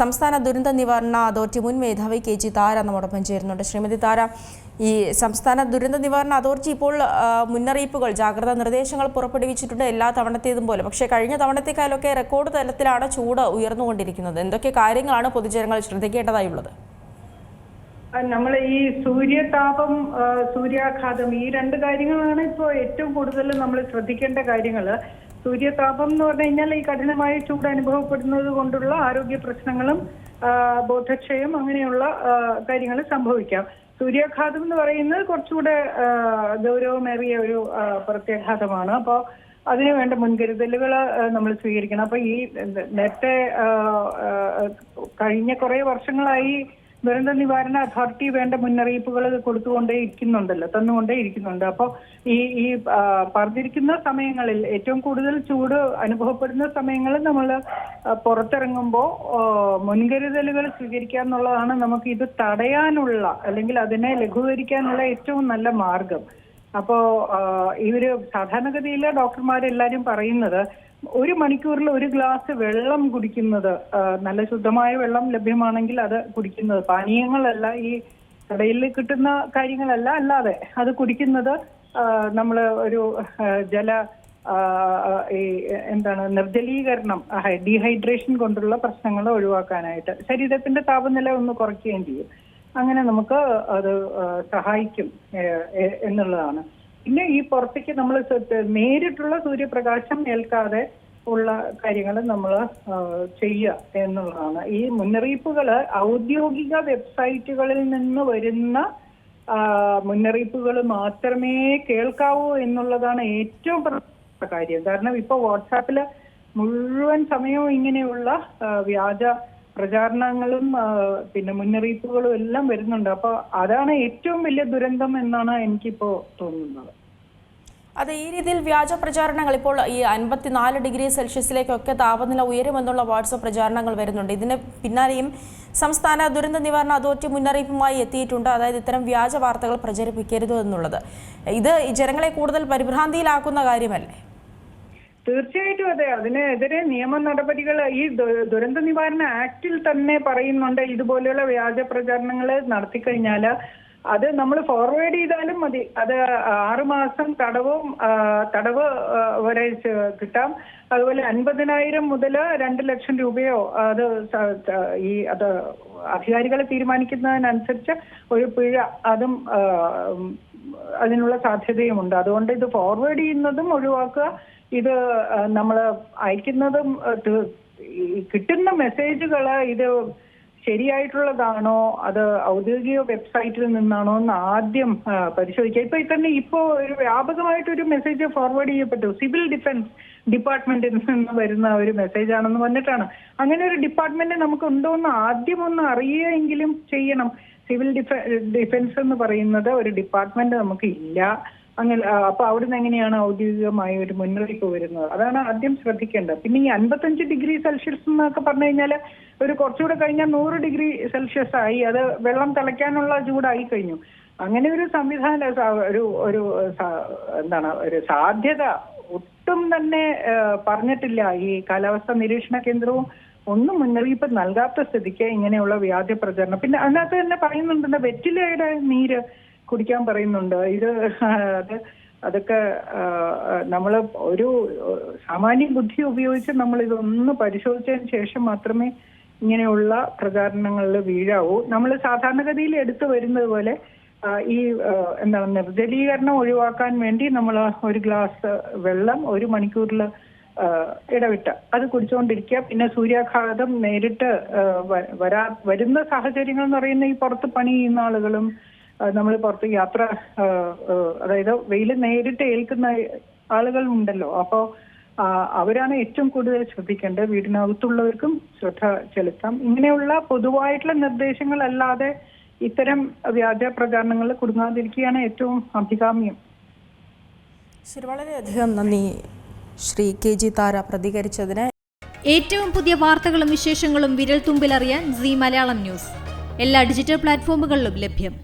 സംസ്ഥാന ദുരന്ത നിവാരണ അതോറിറ്റി മുൻ മേധാവി KG താര നമ്മോടൊപ്പം ചേരുന്നുണ്ട്. ശ്രീമതി താര, ഈ സംസ്ഥാന ദുരന്ത നിവാരണ അതോറിറ്റി ഇപ്പോൾ മുന്നറിയിപ്പുകൾ, ജാഗ്രതാ നിർദ്ദേശങ്ങൾ പുറപ്പെടുവിച്ചിട്ടുണ്ട് എല്ലാ തവണത്തേതും പോലെ. പക്ഷേ കഴിഞ്ഞ തവണത്തേക്കാളൊക്കെ റെക്കോർഡ് തലത്തിലാണ് ചൂട് ഉയർന്നുകൊണ്ടിരിക്കുന്നത്. എന്തൊക്കെ കാര്യങ്ങളാണ് പൊതുജനങ്ങൾ ശ്രദ്ധിക്കേണ്ടതായുള്ളത്? നമ്മൾ ഈ സൂര്യതാപം, സൂര്യാഘാതം, ഈ രണ്ട് കാര്യങ്ങളാണ് ഇപ്പോൾ ഏറ്റവും കൂടുതൽ നമ്മൾ ശ്രദ്ധിക്കേണ്ട കാര്യങ്ങൾ. സൂര്യതാപം എന്ന് പറഞ്ഞു കഴിഞ്ഞാൽ ഈ കഠിനമായ ചൂട് അനുഭവപ്പെടുന്നത് കൊണ്ടുള്ള ആരോഗ്യ പ്രശ്നങ്ങളും ബോധക്ഷയം അങ്ങനെയുള്ള കാര്യങ്ങൾ സംഭവിക്കാം. സൂര്യാഘാതം എന്ന് പറയുന്നത് കുറച്ചുകൂടെ ഗൗരവമേറിയ ഒരു പ്രത്യാഘാതമാണ്. അപ്പോൾ അതിനു വേണ്ട മുൻകരുതലുകൾ നമ്മൾ സ്വീകരിക്കണം. അപ്പൊ ഈ നേരത്തെ കഴിഞ്ഞ കുറെ വർഷങ്ങളായി ദുരന്ത നിവാരണ അതോറിറ്റി വേണ്ട മുന്നറിയിപ്പുകൾ തന്നുകൊണ്ടേ ഇരിക്കുന്നുണ്ട്. അപ്പോൾ ഈ പറഞ്ഞിരിക്കുന്ന സമയങ്ങളിൽ ഏറ്റവും കൂടുതൽ ചൂട് അനുഭവപ്പെടുന്ന സമയങ്ങളിൽ നമ്മൾ പുറത്തിറങ്ങുമ്പോൾ മുൻകരുതലുകൾ സ്വീകരിക്കുക എന്നുള്ളതാണ് നമുക്ക് ഇത് തടയാനുള്ള അല്ലെങ്കിൽ അതിനെ ലഘൂകരിക്കാനുള്ള ഏറ്റവും നല്ല മാർഗം. അപ്പോൾ ഇവര് സാധാരണഗതിയിൽ ഡോക്ടർമാരെല്ലാരും പറയുന്നത് 1 മണിക്കൂറിൽ 1 ഗ്ലാസ് വെള്ളം കുടിക്കുന്നത്, നല്ല ശുദ്ധമായ വെള്ളം ലഭ്യമാണെങ്കിൽ അത് കുടിക്കുന്നത്, പാനീയങ്ങളല്ല, ഈ കടയിൽ കിട്ടുന്ന കാര്യങ്ങളല്ല, അല്ലാതെ അത് കുടിക്കുന്നത് നമ്മൾ ഒരു നിർജ്ജലീകരണം, ഡീഹൈഡ്രേഷൻ കൊണ്ടുള്ള പ്രശ്നങ്ങൾ ഒഴിവാക്കാനായിട്ട് ശരീരത്തിന്റെ താപനില ഒന്ന് കുറയ്ക്കുകയും ചെയ്യും. അങ്ങനെ നമുക്ക് അത് സഹായിക്കും എന്നുള്ളതാണ്. പിന്നെ ഈ പുറത്തേക്ക് നമ്മൾ നേരിട്ടുള്ള സൂര്യപ്രകാശം ഏൽക്കാതെ ഉള്ള കാര്യങ്ങൾ നമ്മൾ ചെയ്യുക എന്നുള്ളതാണ്. ഈ മുന്നറിയിപ്പുകൾ ഔദ്യോഗിക വെബ്സൈറ്റുകളിൽ നിന്ന് വരുന്ന മുന്നറിയിപ്പുകൾ മാത്രമേ കേൾക്കാവൂ എന്നുള്ളതാണ് ഏറ്റവും പ്രധാനപ്പെട്ട കാര്യം. കാരണം ഇപ്പൊ വാട്സാപ്പില് മുഴുവൻ സമയവും ഇങ്ങനെയുള്ള വ്യാജ പ്രചാരണങ്ങളും പിന്നെ മുന്നറിയിപ്പുകളും എല്ലാം വരുന്നുണ്ട്. അപ്പൊ അതാണ് ഏറ്റവും വലിയ ദുരന്തം എന്നാണ് എനിക്കിപ്പോ തോന്നുന്നത്. അതെ, ഈ രീതിയിൽ വ്യാജ പ്രചാരണങ്ങൾ ഇപ്പോൾ ഈ 54 ഡിഗ്രി സെൽഷ്യസിലേക്കൊക്കെ താപനില ഉയരുമെന്നുള്ള വാട്സപ്പ് പ്രചാരണങ്ങൾ വരുന്നുണ്ട്. ഇതിന് പിന്നാലെയും സംസ്ഥാന ദുരന്ത നിവാരണ അതോറിറ്റി മുന്നറിയിപ്പുമായി എത്തിയിട്ടുണ്ട്. അതായത് ഇത്തരം വ്യാജ വാർത്തകൾ പ്രചരിപ്പിക്കരുത് എന്നുള്ളത്. ഇത് ജനങ്ങളെ കൂടുതൽ പരിഭ്രാന്തിയിലാക്കുന്ന കാര്യമല്ലേ? തീർച്ചയായിട്ടും അതെ. അതിനെതിരെ നിയമ നടപടികൾ ഈ ദുരന്ത നിവാരണ ആക്ടിൽ തന്നെ പറയുന്നുണ്ട്. ഇതുപോലെയുള്ള വ്യാജ പ്രചാരണങ്ങൾ നടത്തിക്കഴിഞ്ഞാൽ അത് നമ്മൾ ഫോർവേഡ് ചെയ്താലും മതി, അത് 6 മാസം തടവ് വരെ കിട്ടാം. അതുപോലെ 50,000 മുതൽ 2 ലക്ഷം രൂപയോ അത് അധികാരികൾ തീരുമാനിക്കുന്നതിനനുസരിച്ച് ഒരു പിഴ അതും അതിനുള്ള സാധ്യതയുമുണ്ട്. അതുകൊണ്ട് ഇത് ഫോർവേഡ് ചെയ്യുന്നതും ഒഴിവാക്കുക. ഇത് നമ്മൾ അയക്കുന്നതും കിട്ടുന്ന മെസ്സേജുകൾ ഇത് ശരിയായിട്ടുള്ളതാണോ, അത് ഔദ്യോഗിക വെബ്സൈറ്റിൽ നിന്നാണോ എന്ന് ആദ്യം പരിശോധിക്കുക. ഇപ്പൊ ഒരു വ്യാപകമായിട്ടൊരു മെസ്സേജ് ഫോർവേഡ് ചെയ്യപ്പെട്ടു, സിവിൽ ഡിഫൻസ് ഡിപ്പാർട്ട്മെന്റിൽ നിന്ന് വരുന്ന ഒരു മെസ്സേജ് ആണെന്ന് വന്നിട്ടാണ്. അങ്ങനെ ഒരു ഡിപ്പാർട്ട്മെന്റ് നമുക്ക് ഉണ്ടോ എന്ന് ആദ്യം ഒന്ന് അറിയുകയെങ്കിലും ചെയ്യണം. സിവിൽ ഡിഫൻസ് എന്ന് പറയുന്നത് ഒരു ഡിപ്പാർട്ട്മെന്റ് നമുക്ക് ഇല്ല. അങ്ങനെ അപ്പൊ അവിടുന്ന് എങ്ങനെയാണ് ഔദ്യോഗികമായ ഒരു മുന്നറിയിപ്പ് വരുന്നത്? അതാണ് ആദ്യം ശ്രദ്ധിക്കേണ്ടത്. പിന്നെ ഈ 55 ഡിഗ്രി സെൽഷ്യസ് എന്നൊക്കെ പറഞ്ഞു കഴിഞ്ഞാൽ ഒരു കുറച്ചുകൂടെ കഴിഞ്ഞാൽ 100 ഡിഗ്രി സെൽഷ്യസ് ആയി, അത് വെള്ളം തിളയ്ക്കാനുള്ള ചൂടായി കഴിഞ്ഞു. അങ്ങനെ ഒരു സംവിധാനം ഒരു സാധ്യത ഒട്ടും തന്നെ പറഞ്ഞിട്ടില്ല. ഈ കാലാവസ്ഥാ നിരീക്ഷണ കേന്ദ്രവും ഒന്നും മുന്നറിയിപ്പ് നൽകാത്ത സ്ഥിതിക്ക് ഇങ്ങനെയുള്ള വ്യാജ പ്രചരണം. പിന്നെ അതിനകത്ത് തന്നെ പറയുന്നുണ്ട് വെറ്റിലയുടെ നീര് കുടിക്കാൻ പറയുന്നുണ്ട്. അതൊക്കെ നമ്മൾ ഒരു സാമാന്യ ബുദ്ധി ഉപയോഗിച്ച് നമ്മൾ ഇതൊന്ന് പരിശോധിച്ചതിന് ശേഷം മാത്രമേ ഇങ്ങനെയുള്ള പ്രചാരണങ്ങളിൽ വീഴാവൂ. നമ്മൾ സാധാരണഗതിയിൽ എടുത്തു വരുന്നത് പോലെ ഈ നിർജ്ജലീകരണം ഒഴിവാക്കാൻ വേണ്ടി നമ്മൾ 1 ഗ്ലാസ് വെള്ളം 1 മണിക്കൂറിൽ ഇടവിട്ട് അത് കുടിച്ചുകൊണ്ടിരിക്കുക. പിന്നെ സൂര്യാഘാതം നേരിട്ട് വരുന്ന സാഹചര്യങ്ങൾ എന്ന് പറയുന്ന ഈ പുറത്ത് പണി ചെയ്യുന്ന ആളുകളും നമ്മൾ പുറത്ത് യാത്ര, അതായത് വെയിൽ നേരിട്ട് ഏൽക്കുന്ന ആളുകൾ ഉണ്ടല്ലോ, അപ്പോൾ അവരാണ് ഏറ്റവും കൂടുതൽ ശ്രദ്ധിക്കേണ്ടത്. വീടിനകത്തുള്ളവർക്കും ശ്രദ്ധ ചെലുത്താം. ഇങ്ങനെയുള്ള പൊതുവായിട്ടുള്ള നിർദ്ദേശങ്ങളല്ലാതെ ഇത്തരം വ്യാജ പ്രചാരണങ്ങളിൽ കുടുങ്ങാതിരിക്കുകയാണ് ഏറ്റവും അഭികാമ്യം. ശരി, വളരെയധികം നന്ദി ശ്രീ KG താര പ്രതികരിച്ചതിന്. ഏറ്റവും പുതിയ വാർത്തകളും വിശേഷങ്ങളും വിരൽ തുമ്പിലറിയാൻ Zee മലയാളം ന്യൂസ് എല്ലാ ഡിജിറ്റൽ പ്ലാറ്റ്ഫോമുകളിലും ലഭ്യം.